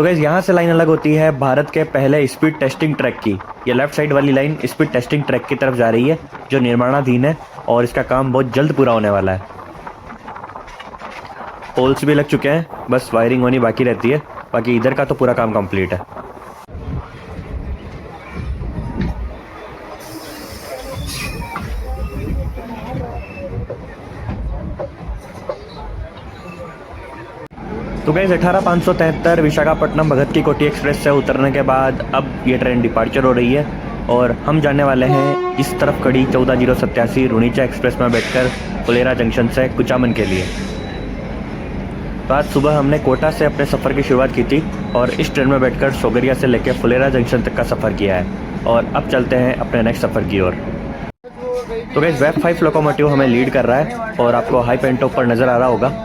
तो गाइस यहाँ से लाइन अलग होती है भारत के पहले स्पीड टेस्टिंग ट्रैक की। ये लेफ्ट साइड वाली लाइन स्पीड टेस्टिंग ट्रैक की तरफ जा रही है जो निर्माणाधीन है और इसका काम बहुत जल्द पूरा होने वाला है। पोल्स भी लग चुके हैं, बस वायरिंग होनी बाकी रहती है। बाकी इधर का तो पूरा काम कंप्लीट है। तो गाइस 18573 विशाखापट्टनम भगत की कोठी एक्सप्रेस से उतरने के बाद अब ये ट्रेन डिपार्चर हो रही है और हम जाने वाले हैं इस तरफ खड़ी 14087 रुनीचा एक्सप्रेस में बैठकर फुलेरा जंक्शन से कुचामन के लिए। तो आज सुबह हमने कोटा से अपने सफ़र की शुरुआत की थी और इस ट्रेन में बैठकर सोगरिया से लेकर फुलेरा जंक्शन तक का सफ़र किया है और अब चलते हैं अपने नेक्स्ट सफ़र की ओर। तो गाइस वेब 5 लोकोमोटिव हमें लीड कर रहा है और आपको हाई पेंटो पर नज़र आ रहा होगा।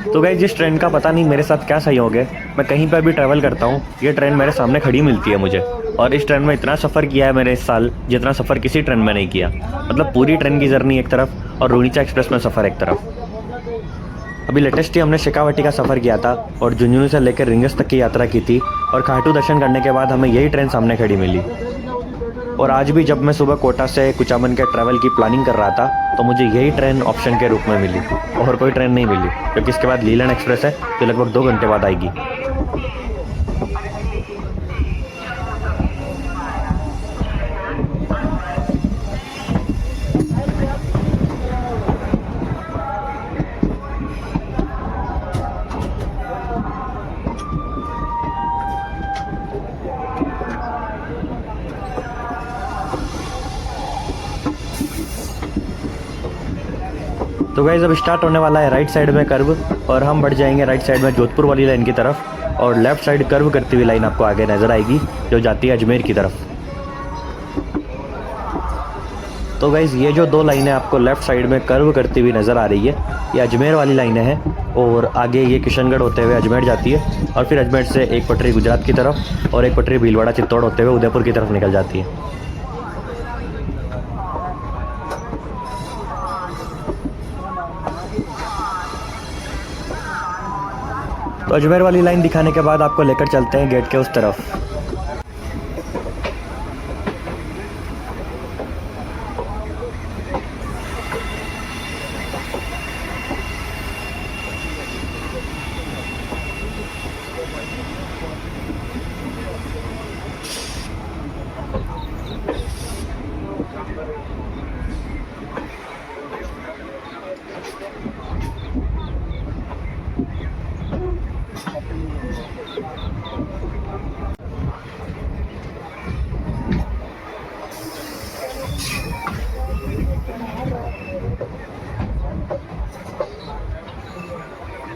तो गाइस जिस ट्रेन का पता नहीं मेरे साथ क्या संयोग है, मैं कहीं पर भी ट्रैवल करता हूँ ये ट्रेन मेरे सामने खड़ी मिलती है मुझे। और इस ट्रेन में इतना सफ़र किया है मैंने इस साल जितना सफ़र किसी ट्रेन में नहीं किया। मतलब पूरी ट्रेन की जर्नी एक तरफ और रुनीचा एक्सप्रेस में सफ़र एक तरफ। अभी लेटेस्ट ही हमने शेखावटी का सफ़र किया था और झुंझुनू से लेकर रिंगस तक की यात्रा की थी और खाटू दर्शन करने के बाद हमें यही ट्रेन सामने खड़ी मिली। और आज भी जब मैं सुबह कोटा से कुचामन के ट्रैवल की प्लानिंग कर रहा था तो मुझे यही ट्रेन ऑप्शन के रूप में मिली और कोई ट्रेन नहीं मिली, क्योंकि इसके बाद लीलैंड एक्सप्रेस है जो लगभग 2 घंटे बाद आएगी। तो गाइस अब स्टार्ट होने वाला है राइट साइड में कर्व और हम बढ़ जाएंगे राइट साइड में जोधपुर वाली लाइन की तरफ और लेफ्ट साइड कर्व करती हुई लाइन आपको आगे नज़र आएगी जो जाती है अजमेर की तरफ। तो गाइस ये जो 2 लाइनें आपको लेफ्ट साइड में कर्व करती हुई नज़र आ रही है ये अजमेर वाली लाइनें हैं और आगे ये किशनगढ़ होते हुए अजमेर जाती है और फिर अजमेर से एक पटरी गुजरात की तरफ और एक पटरी भीलवाड़ा चित्तौड़ होते हुए उदयपुर की तरफ निकल जाती है। तो अजमेर वाली लाइन दिखाने के बाद आपको लेकर चलते हैं गेट के उस तरफ।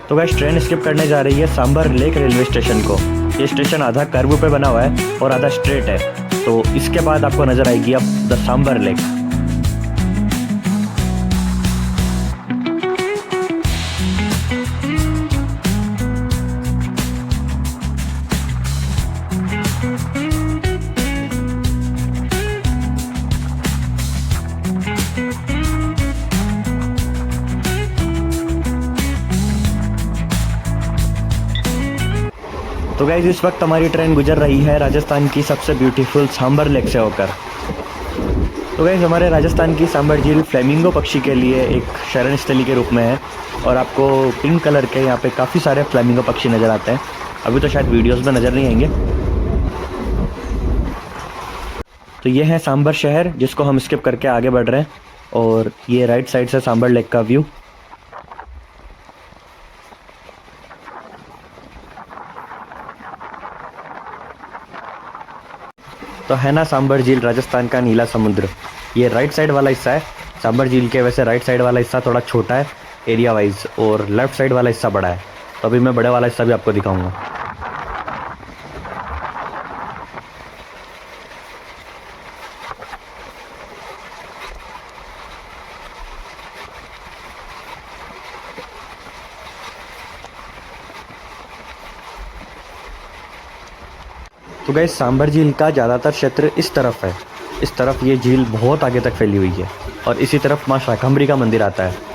तो गाइस ट्रेन स्किप करने जा रही है सांबर लेक रेलवे स्टेशन को। ये स्टेशन आधा कर्व पे बना हुआ है और आधा स्ट्रेट है। तो इसके बाद आपको नज़र आएगी अब द सांबर लेक। तो गाइस इस वक्त हमारी ट्रेन गुजर रही है राजस्थान की सबसे ब्यूटीफुल सांबर लेक से होकर। तो गाइस हमारे राजस्थान की सांबर झील फ्लेमिंगो पक्षी के लिए एक शरण स्थली के रूप में है और आपको पिंक कलर के यहाँ पे काफ़ी सारे फ्लेमिंगो पक्षी नज़र आते हैं। अभी तो शायद वीडियोस में नज़र नहीं आएंगे। तो ये है सांबर शहर जिसको हम स्किप करके आगे बढ़ रहे हैं और ये राइट साइड से सांबर लेक का व्यू। तो है ना सांबर झील राजस्थान का नीला समुद्र। ये राइट साइड वाला हिस्सा है सांबर झील के। वैसे राइट साइड वाला हिस्सा थोड़ा छोटा है एरिया वाइज और लेफ्ट साइड वाला हिस्सा बड़ा है। तो अभी मैं बड़े वाला हिस्सा भी आपको दिखाऊंगा। तो गाइस सांबर झील का ज़्यादातर क्षेत्र इस तरफ है। इस तरफ ये झील बहुत आगे तक फैली हुई है और इसी तरफ माँ शाकंभरी का मंदिर आता है।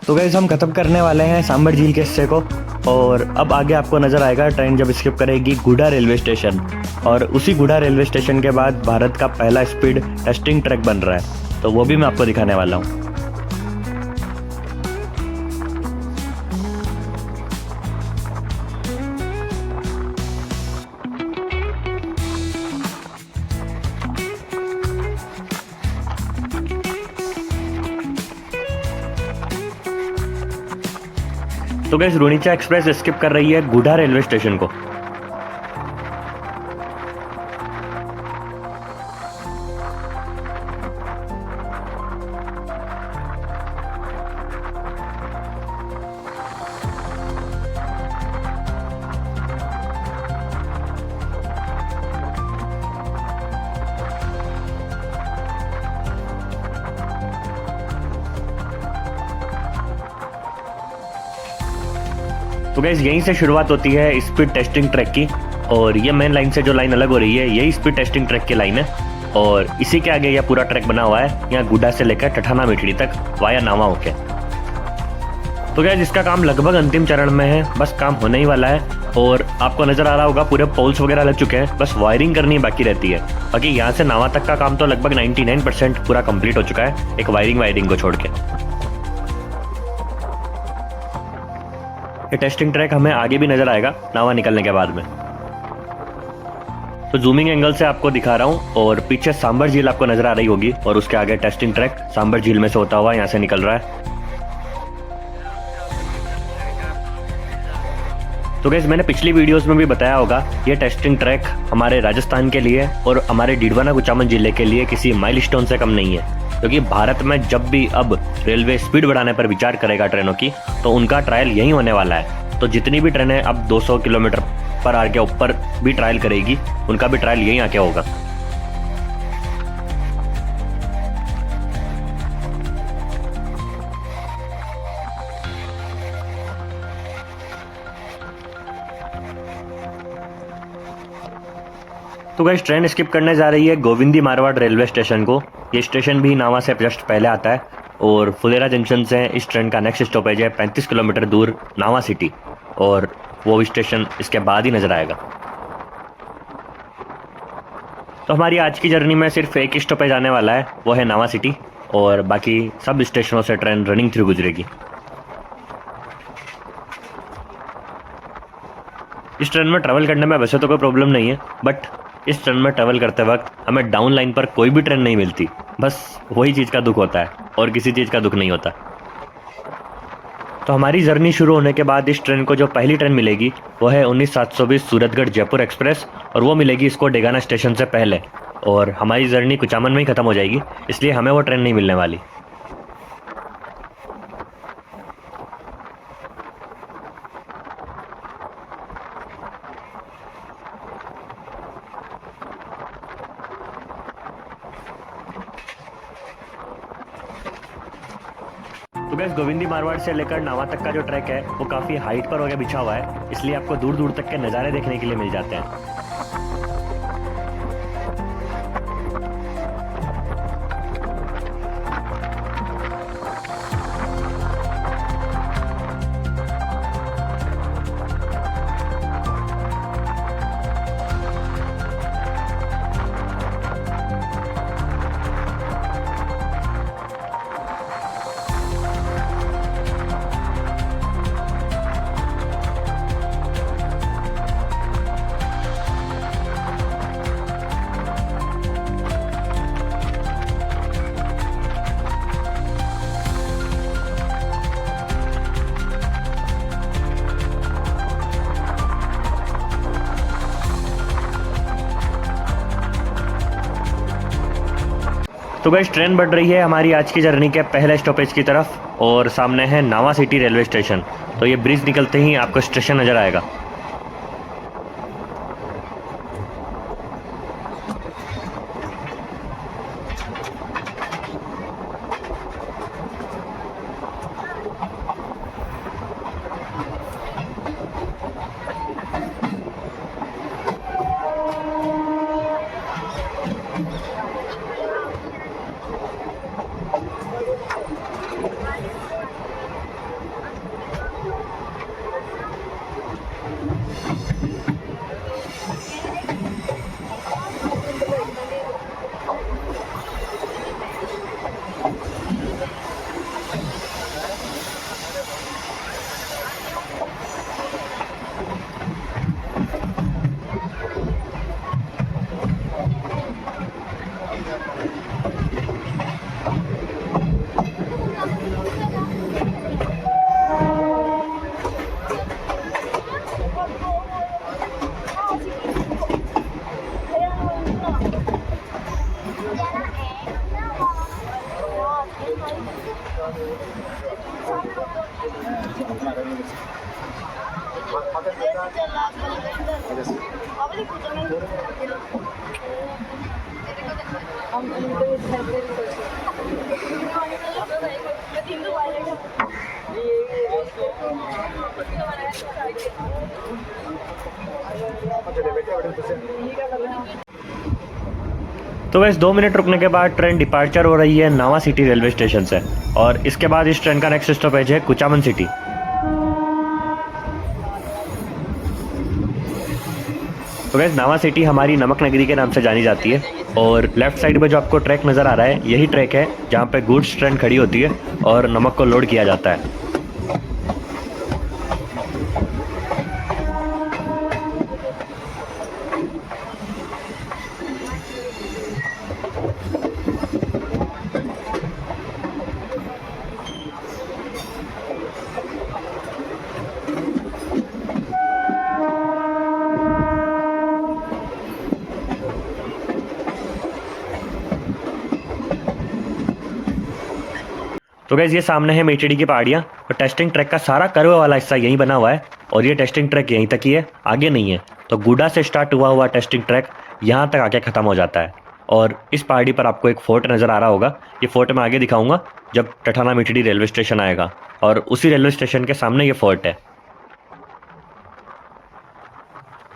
तो गाइस हम ख़त्म करने वाले हैं सांबर झील के हिस्से को, और अब आगे आपको नज़र आएगा ट्रेन जब स्किप करेगी गुडा रेलवे स्टेशन, और उसी गुडा रेलवे स्टेशन के बाद भारत का पहला स्पीड टेस्टिंग ट्रैक बन रहा है, तो वो भी मैं आपको दिखाने वाला हूँ। तो गाइस रुणीचा एक्सप्रेस स्किप कर रही है गुडा रेलवे स्टेशन को। तो गाइस यहीं से शुरुआत होती है स्पीड टेस्टिंग ट्रैक की, और ये मेन लाइन से जो लाइन अलग हो रही है यही स्पीड टेस्टिंग ट्रैक की लाइन है, और इसी के आगे यह पूरा ट्रैक बना हुआ है यहाँ गुडा से लेकर ठठाना मिठड़ी तक वाया नावा होके। तो गाइस इसका काम लगभग अंतिम चरण में है, बस काम होने ही वाला है, और आपको नजर आ रहा होगा पूरे पोल्स वगैरह लग चुके हैं, बस वायरिंग करनी बाकी रहती है। बाकी यहाँ से नावा तक का काम तो लगभग 99% पूरा कंप्लीट हो चुका है, एक वायरिंग को छोड़ के। ये टेस्टिंग ट्रैक हमें आगे भी नजर आएगा नावा निकलने के बाद में। तो जूमिंग एंगल से आपको दिखा रहा हूँ, और पीछे सांबर झील आपको नजर आ रही होगी, और उसके आगे टेस्टिंग ट्रैक सांबर झील में से होता हुआ यहाँ से निकल रहा है। तो गाइस मैंने पिछली वीडियोस में भी बताया होगा ये टेस्टिंग ट्रैक हमारे राजस्थान के लिए और हमारे डिडवाना कुचामन जिले के लिए किसी माइलस्टोन से कम नहीं है, क्योंकि भारत में जब भी अब रेलवे स्पीड बढ़ाने पर विचार करेगा ट्रेनों की, तो उनका ट्रायल यहीं होने वाला है। तो जितनी भी ट्रेनें अब 200 किलोमीटर पर आवर के ऊपर भी ट्रायल करेगी, उनका भी ट्रायल यहीं आके होगा। तो गाइस ट्रेन स्किप करने जा रही है गोविंदी मारवाड़ रेलवे स्टेशन को। ये स्टेशन भी नावा से जस्ट पहले आता है, और फुलेरा जंक्शन से इस ट्रेन का नेक्स्ट स्टॉपेज है 35 किलोमीटर दूर नावा सिटी, और वो स्टेशन इसके बाद ही नजर आएगा। तो हमारी आज की जर्नी में सिर्फ एक स्टॉपेज आने वाला है, वो है नावा सिटी, और बाकी सब स्टेशनों से ट्रेन रनिंग थ्रू गुजरेगी। इस ट्रेन में ट्रैवल करने में वैसे तो कोई प्रॉब्लम नहीं है, बट इस ट्रेन में ट्रैवल करते वक्त हमें डाउन लाइन पर कोई भी ट्रेन नहीं मिलती, बस वही चीज़ का दुख होता है और किसी चीज़ का दुख नहीं होता। तो हमारी जर्नी शुरू होने के बाद इस ट्रेन को जो पहली ट्रेन मिलेगी वो है 19720 सूरतगढ़ जयपुर एक्सप्रेस, और वो मिलेगी इसको डेगाना स्टेशन से पहले, और हमारी जर्नी कुचामन में ही ख़त्म हो जाएगी, इसलिए हमें वो ट्रेन नहीं मिलने वाली। तो गाइस गोविंदी मारवाड़ से लेकर नावा तक का जो ट्रैक है वो काफ़ी हाइट पर हो गया बिछा हुआ है, इसलिए आपको दूर दूर तक के नज़ारे देखने के लिए मिल जाते हैं। तो गाइस ट्रेन बढ़ रही है हमारी आज की जर्नी के पहले स्टॉपेज की तरफ, और सामने है नावा सिटी रेलवे स्टेशन। तो ये ब्रिज निकलते ही आपको स्टेशन नज़र आएगा। तो बस 2 मिनट रुकने के बाद ट्रेन डिपार्चर हो रही है नावा सिटी रेलवे स्टेशन से, और इसके बाद इस ट्रेन का नेक्स्ट स्टॉपेज है कुचामन सिटी। तो गैस नावा सिटी हमारी नमक नगरी के नाम से जानी जाती है, और लेफ्ट साइड में जो आपको ट्रैक नज़र आ रहा है यही ट्रैक है जहाँ पे गुड्स ट्रेन खड़ी होती है और नमक को लोड किया जाता है। तो गैस ये सामने है मेचेडी की पहाड़ियाँ, और टेस्टिंग ट्रैक का सारा कर्व वाला हिस्सा यहीं बना हुआ है, और ये टेस्टिंग ट्रैक यहीं तक ही है, आगे नहीं है। तो गुडा से स्टार्ट हुआ टेस्टिंग ट्रैक यहाँ तक आके ख़त्म हो जाता है। और इस पहाड़ी पर आपको एक फ़ोर्ट नज़र आ रहा होगा, ये फ़ोर्ट मैं आगे दिखाऊंगा जब टठाना मेचेडी रेलवे स्टेशन आएगा, और उसी रेलवे स्टेशन के सामने ये फ़ोर्ट है।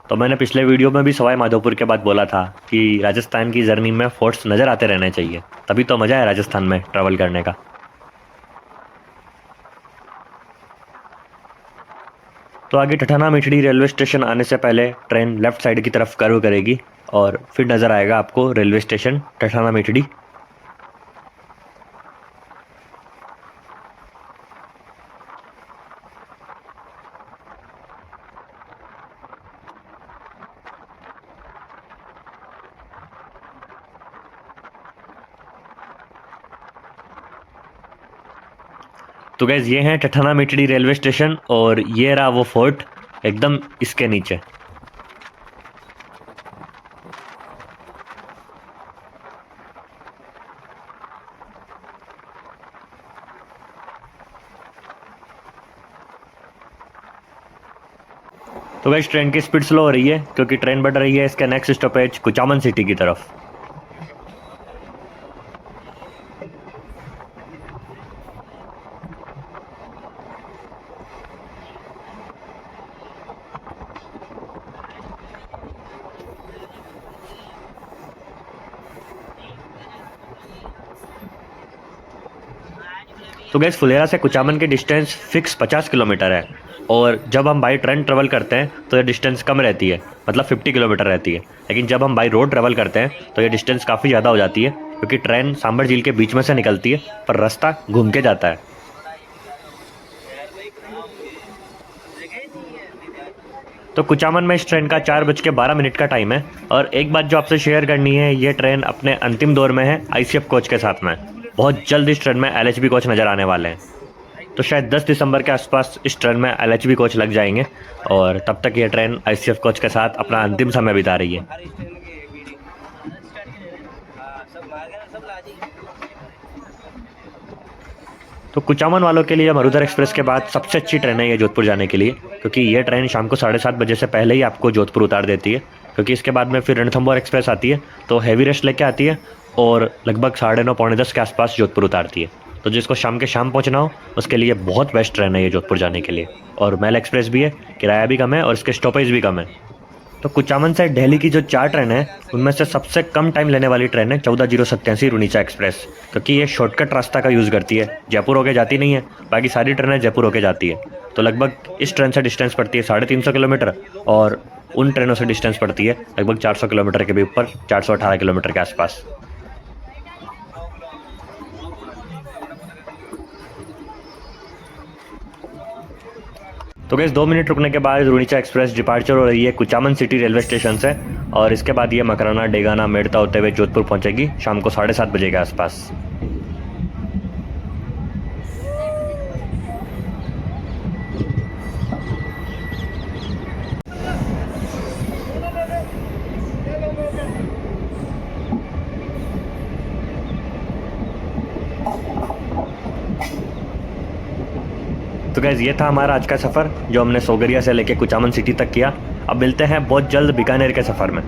तो मैंने पिछले वीडियो में भी सवाई माधोपुर के बाद बोला था कि राजस्थान की जर्नी में फोर्ट्स नज़र आते रहने चाहिए, तभी तो मज़ा है राजस्थान में ट्रैवल करने का। तो आगे टठाना मेचेडी रेलवे स्टेशन आने से पहले ट्रेन लेफ़्ट साइड की तरफ कर्व करेगी, और फिर नज़र आएगा आपको रेलवे स्टेशन टठाना मेचेडी। तो गैस ये हैं टठाना मेचेडी रेलवे स्टेशन, और ये रहा वो फोर्ट एकदम इसके नीचे। तो गैस ट्रेन की स्पीड स्लो हो रही है क्योंकि ट्रेन बढ़ रही है इसका नेक्स्ट स्टॉपेज कुचामन सिटी की तरफ। तो गैस फुलेरा से कुचामन की डिस्टेंस फिक्स 50 किलोमीटर है, और जब हम बाई ट्रेन ट्रेवल करते हैं तो ये डिस्टेंस कम रहती है, मतलब 50 किलोमीटर रहती है। लेकिन जब हम बाई रोड ट्रेवल करते हैं तो ये डिस्टेंस काफ़ी ज़्यादा हो जाती है, क्योंकि ट्रेन सांबर झील के बीच में से निकलती है पर रास्ता घूम के जाता है। तो कुचामन में इस ट्रेन का 4:12 का टाइम है, और एक बात जो आपसे शेयर करनी है, ये ट्रेन अपने अंतिम दौर में है ICF कोच के साथ में। बहुत जल्द इस ट्रेन में LHB कोच नज़र आने वाले हैं, तो शायद 10 दिसंबर के आसपास इस ट्रेन में LHB कोच लग जाएंगे, और तब तक ये ट्रेन ICF कोच के साथ अपना अंतिम समय बिता रही है। तो कुचामन वालों के लिए मरुधर एक्सप्रेस के बाद सबसे अच्छी ट्रेन है ये जोधपुर जाने के लिए, क्योंकि ये ट्रेन शाम को 7:30 बजे से पहले ही आपको जोधपुर उतार देती है, क्योंकि इसके बाद में फिर रणथंभौर एक्सप्रेस आती है, तो हैवी रश लेके आती है और लगभग 9:30 पौने 10 के आसपास जोधपुर उतारती है। तो जिसको शाम के शाम पहुंचना हो उसके लिए बहुत बेस्ट ट्रेन है ये जोधपुर जाने के लिए, और मेल एक्सप्रेस भी है, किराया भी कम है और इसके स्टॉपेज भी कम है। तो कुचामन से दिल्ली की जो 4 ट्रेन है उनमें से सबसे कम टाइम लेने वाली ट्रेन है 14:87 रुनीचा एक्सप्रेस, क्योंकि ये शॉर्टकट रास्ता का यूज़ करती है, जयपुर होके जाती नहीं है, बाकी सारी ट्रेनें जयपुर होके जाती है। तो लगभग इस ट्रेन से डिस्टेंस पड़ती है 350 किलोमीटर और उन ट्रेनों से डिस्टेंस पड़ती है लगभग 400 किलोमीटर के भी ऊपर, 418 किलोमीटर के आसपास। तो गैस 2 मिनट रुकने के बाद रुनीचा एक्सप्रेस डिपार्चर हो रही है कुचामन सिटी रेलवे स्टेशन से और इसके बाद ये मकराना, डेगाना, मेड़ता होते हुए जोधपुर पहुंचेगी शाम को 7:30 बजे के आसपास। तो गैस ये था हमारा आज का सफ़र जो हमने सोगरिया से लेके कुचामन सिटी तक किया। अब मिलते हैं बहुत जल्द बीकानेर के सफ़र में।